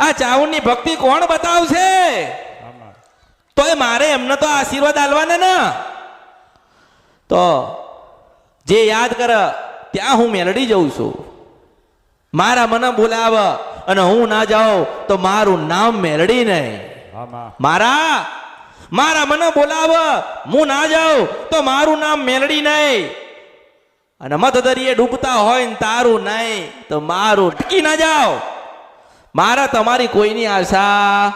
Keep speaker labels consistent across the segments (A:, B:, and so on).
A: આ ચાઉંડની ભક્તિ કોણ બતાવશે? તો એ મારે એમને તો આશીર્વાદ આલવાને ને. તો જે યાદ કર ત્યાં હું મેલડી જઉં છું. મારા મને બોલાવ અને હું ના જાઉં તો મારું નામ મેલડી નહીં. મારા મને બોલાવ હું ના જાઉં તો મારું નામ મેલડી નહીં. અને મધ દરિયે ડૂબતા હોય ને તારું નહીં તો મારું ટકી ના જાઓ. મારા તમારી કોઈની આશા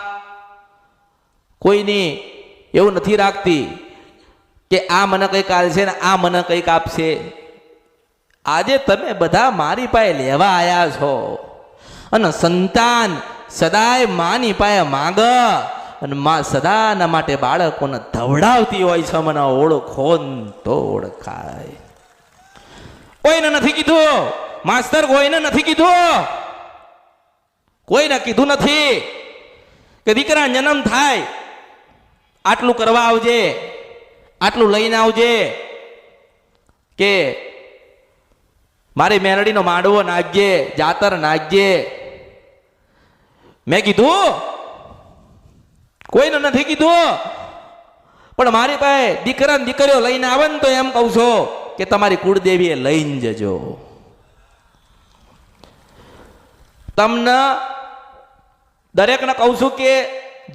A: કોઈની એવું નથી રાખતી કે આ મને કંઈક આલશે ને આ મને કંઈક આપશે. આજે તમે બધા મારી પાસે લેવા આવ્યા છો અને સંતાન સદાય માની પાસે માંગ અને માં સદાના માટે બાળકોને ધવડાવતી હોય છે. મને ઓળખો તો ઓળખાય. કોઈને નથી કીધું માસ્તર, કોઈને નથી કીધું, કોઈને કીધું નથી કે દીકરા જન્મ થાય આટલું કરવા આવજે, આટલું લઈને આવજે, કે મારી મેરડીનો માંડવો નાખજે, જાતર નાખજે. મેં કીધું? કોઈને નથી કીધું. પણ મારી પાસે દીકરા દીકરીઓ લઈને આવે ને તો એમ કહું છો કે તમારી કુળદેવીએ લઈને જજો. તમને દરેકને કહું છું કે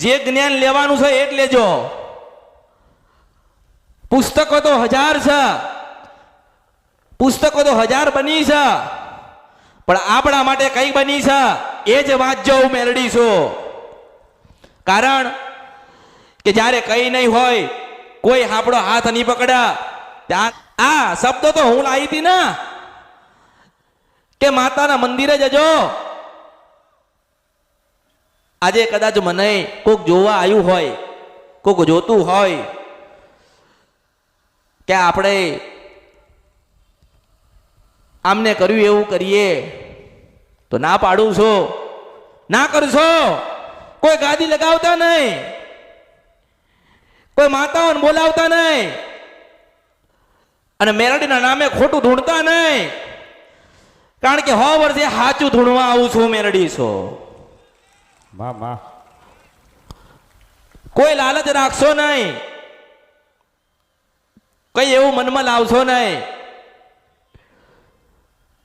A: જે જ્ઞાન લેવાનું છે એ જ લેજો. પુસ્તકો તો 1000 છે, પુસ્તકો તો 1000 બની છે, પણ આપણા માટે કઈ બની છે એ જ વાંચજો. હું મેલડી છું. કારણ કે જ્યારે કઈ નહીં હોય, કોઈ આપણો હાથ નહીં પકડ્યા, ત્યાં આ શબ્દો તો હું લાવી હતી ને કે માતાના મંદિરે જજો. આજે કદાચ મને કોક જોવા આવ્યું હોય, કોક જોતું હોય કે આપણે આમને કર્યું એવું કરીએ તો ના પાડું છું, ના કરશો. કોઈ ગાદી લગાવતા નહીં, કોઈ માતાઓને બોલાવતા નહીં, અને મેલડીના નામે ખોટું ધૂણતા નહીં. કારણ કે 100 વર્ષે સાચું ધૂણવા આવું છું. મેલડી છો. કોઈ લાલચ રાખશો નહીં, કઈ એવું મનમાં લાવશો નહીં.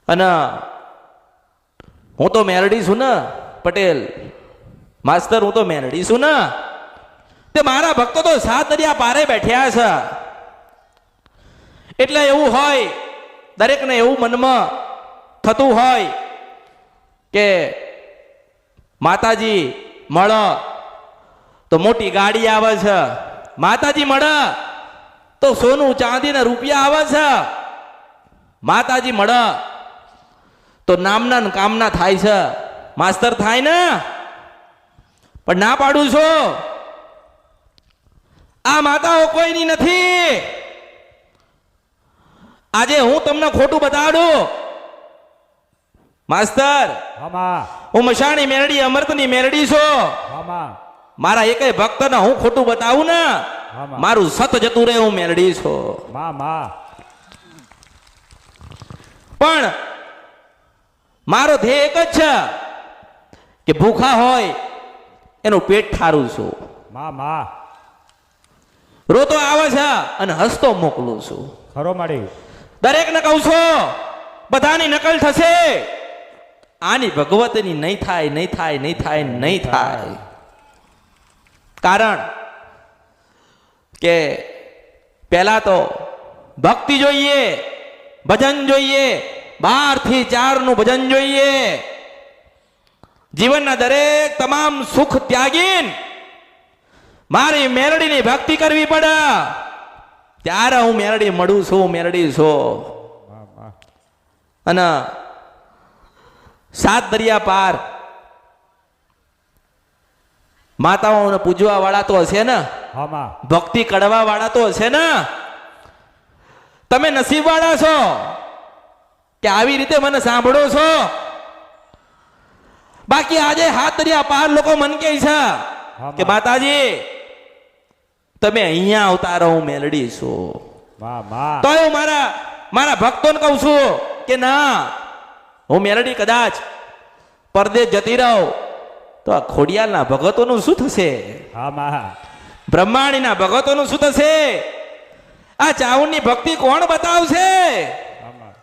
A: અને હું તો મેલડી છું ને પટેલ માસ્તર, હું તો મેલડી છું ને. તે મારા ભક્તો તો 7 દરિયા પારે બેઠ્યા છે. એટલે એવું હોય, દરેકને એવું મનમાં થતું હોય કે માતાજી મળે તો મોટી ગાડી આવે છે, માતાજી મળે તો સોનું ચાંદી ને રૂપિયા આવે છે, માતાજી મળે તો નામના ને કામના થાય છે. માસ્તર થાય ને. પણ ના પાડું છું, આ માતાઓ કોઈની નથી. આજે હું તમને ખોટું બતાડું માસ્તર. હું મશાણી મેરડી અમૃતની મેરડી છું. મારા એકેય ભક્તને હું ખોટું બતાવું ને મારું સત જતું રહે. હું મેરડી છું. પણ મારો ધ્યેય એક જ છે કે ભૂખા હોય એનું પેટ ઠારું છું. રોતો આવે છે અને હસતો મોકલું છું.
B: ખરો માડી.
A: દરેકને કહું છું બધાની નકલ થશે, આની ભગવતની નહીં થાય, નહીં થાય, નહીં થાય, નહીં થાય. કારણ કે પહેલા તો ભક્તિ જોઈએ, ભજન જોઈએ, 12 થી 4 નું ભજન જોઈએ. જીવનના દરેક તમામ સુખ ત્યાગીને મારી મેરડીની ભક્તિ કરવી પડે. ત્યારે હું મેરડી મળું છું. મેરડી છું. અને 7 દરિયા પાર માતાઓને પૂજવા વાળા તો હશે ને, ભક્તિ કરવા વાળા તો હશે ને. તમે નસીબ વાળા છો કે આવી રીતે મને સાંભળો છો. બાકી આજે 7 દરિયા પાર લોકો મન કહે છે કે માતાજી તમે અહીંયા અવતારો. હું મેલડી છું. તો હું મારા ભક્તોને કહું છું કે ના, હું મેલડી કદાચ પરદેશ જતી રહું તો આ ખોડિયાલના ભગતોનું શું થશે?
B: હા માં.
A: બ્રહ્માણીના ભગતોનું શું થશે? આ ચાઉની ભક્તિ કોણ બતાવશે?
B: હા માં.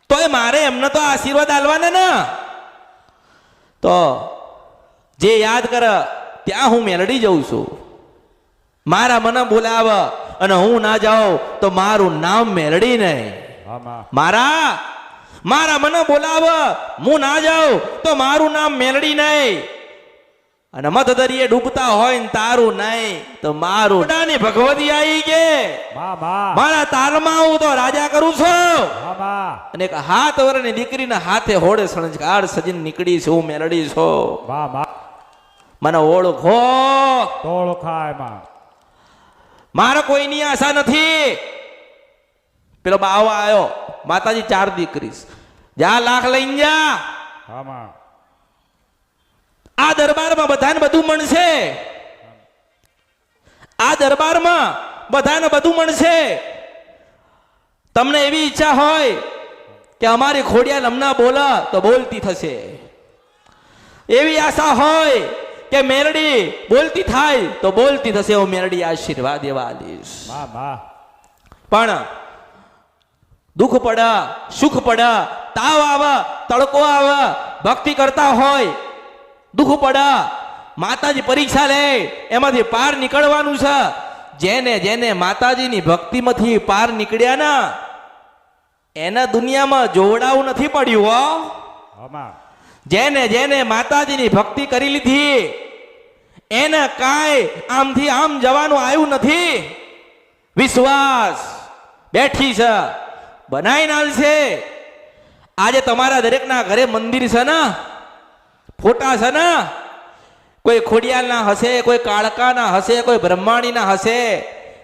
A: તોય મારે એમને તો આશીર્વાદ આલવાના ને. તો જે યાદ કર ત્યાં હું મેલડી જઉં છું. મારા મને બોલાવ અને હું ના જાઉં તો મારું નામ મેલડી નહીં.
B: હા માં.
A: મારા મને બોલાવ હું ના જાઉં તો મારું નામ મેલડી નહીં. અને મત દરિયે ડૂબતા હોય ને તારું નહીં તો મારું ની ભગવતી આવી કે
B: માં માં.
A: મારા તાલમાં હું તો રાજા કરું છું.
B: હા માં.
A: અને એક હાથ વરની દીકરીના હાથે હોડે સણજકાર સજીને નીકળી છું મેલડી છો.
B: માં માં.
A: મને ઓળખો.
B: તોળ ખાય માં.
A: મારે કોઈની આશા નથી. પેલો બાવો આવ્યો, માતાજી 4 દીકરી, જા લાખ લઈને જા.
B: હા માં.
A: આ દરબારમાં બધાને બધું મળશે. આ દરબારમાં બધાને બધું મળશે. તમને એવી ઈચ્છા હોય કે અમારી ખોડિયાલ હમણાં બોલે તો બોલતી થશે. એવી આશા હોય કે મેરડી બોલતી થાય તો બોલતી થશે. હું મેરડી આશીર્વાદ એવા આલીશ.
B: માં માં.
A: પણ દુઃખ પડે, સુખ પડે, તાવ આવે, તડકો આવે, ભક્તિ કરતા હોય, દુઃખ પડે, માતાજી પરીક્ષા લે, એમાંથી પાર નીકળવાનું છે. જેને જેને માતાજીની ભક્તિમાંથી પાર નીકળ્યા ને એને દુનિયામાં જોવડાવું નથી પડ્યું હો.
B: હા માં.
A: જેને જેને માતાજીની ભક્તિ કરી લીધી એને કાંઈ આમથી આમ જવાનું આવ્યું નથી. વિશ્વાસ બેઠી છે, બનાવીને આલશે. આજે તમારા દરેકના ઘરે મંદિર છે ને, ફોટા છે ને, કોઈ ખોડિયાલના હશે, કોઈ કાળકાના હશે, કોઈ બ્રહ્માણીના હશે,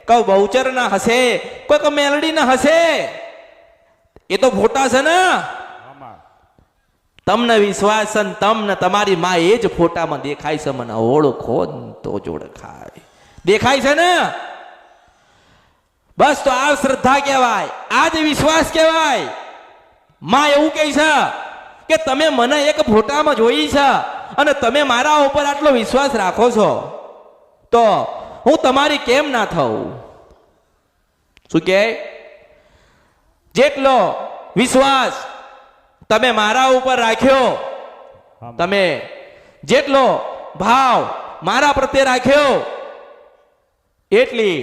A: કોઈ બહુચરના હશે, કોઈ મેલડીના હશે. એ તો ફોટા છે ને.
B: હા માં.
A: તમને વિશ્વાસ છે ને તમને તમારી માં એ જ ફોટામાં દેખાય છે. મને ઓળખો ને તો જ ઓળખાય. દેખાય છે ને? બસ તો આ શ્રદ્ધા કહેવાય, આ જ વિશ્વાસ કહેવાય. માં એવું કહે છે કે તમે મને એક ફોટામાં જોઈ છે અને તમે મારા ઉપર આટલો વિશ્વાસ રાખો છો તો હું તમારી કેમ ના થઉં? શું કહે? જેટલો વિશ્વાસ તમે મારા ઉપર રાખ્યો, તમે જેટલો ભાવ મારા પ્રત્યે રાખ્યો, એટલી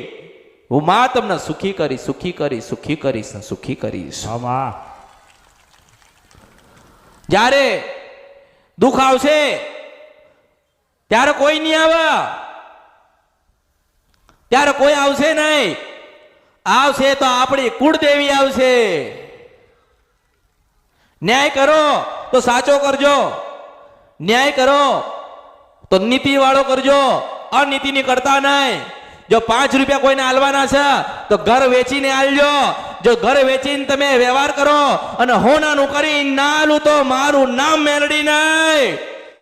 A: હું માં તમને સુખી કરીશ, સુખી કરીશ, સુખી કરીશ, સુખી કરીશ.
B: હા માં.
A: જ્યારે દુઃખ આવશે ત્યારે કોઈ નહીં આવે, ત્યારે કોઈ આવશે નહીં. આવશે તો આપણી કુળદેવી આવશે. ન્યાય કરો તો સાચો કરજો, ન્યાય કરો તો નીતિ વાળો કરજો, અનીતિની કરતા નહીં. જો 5 રૂપિયા કોઈને આલવાના છે તો ઘર વેચીને આલજો. જો ઘર વેચીને તમે વ્યવહાર કરો અને હોનાનું કરી ના આલું તો મારું નામ મેલડી નહીં.